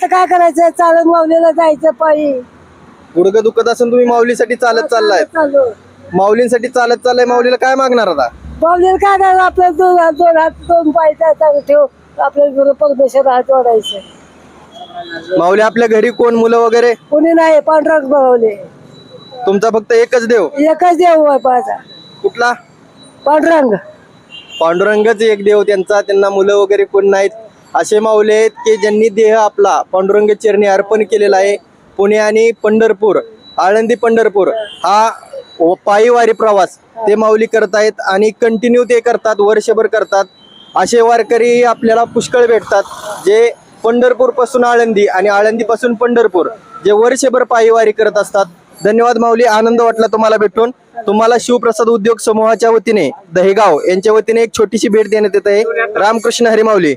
आता काय करायचं, चालत माऊलीला जायचं पायी. गुडघं दुखत असून तुम्ही माऊलीसाठी चालत चाललाय. चालू माऊलींसाठी चालत चाललाय. माऊलीला काय मागणार आता? माऊलीला काय करायचं, आपल्या दोन हात दोन पाय ठेव, आपल्या परमेश्वर हात जोडायचं. माऊली आपल्या घरी कोण मुलं वगैरे? कोणी नाही, पांढराच बनवले. तुमचा फक्त एकच देव? एकच देव आहे माझा, कुठला? पांडुरंग. पांडुरंगच एक देव त्यांचा, त्यांना मुलं वगैरे कोण नाहीत. असे माऊली आहेत की ज्यांनी देह आपला पांडुरंग चरणी अर्पण केलेला आहे. पुणे आणि पंढरपूर, आळंदी पंढरपूर हा पायीवारी प्रवास ते माऊली करत आहेत आणि कंटिन्यू ते करतात, वर्षभर करतात. असे वारकरी आपल्याला पुष्कळ भेटतात जे पंढरपूर पासून आळंदी आणि आळंदी पासून पंढरपूर जे वर्षभर पायीवारी करत असतात. धन्यवाद माऊली, आनंद वाटला तुम्हाला भेटून. तुम्हाला शिवप्रसाद उद्योग समूहाच्या वतीने दहेगाव यांच्या वतीने एक छोटीशी भेट देण्यात येत आहे. रामकृष्ण हरी माऊली.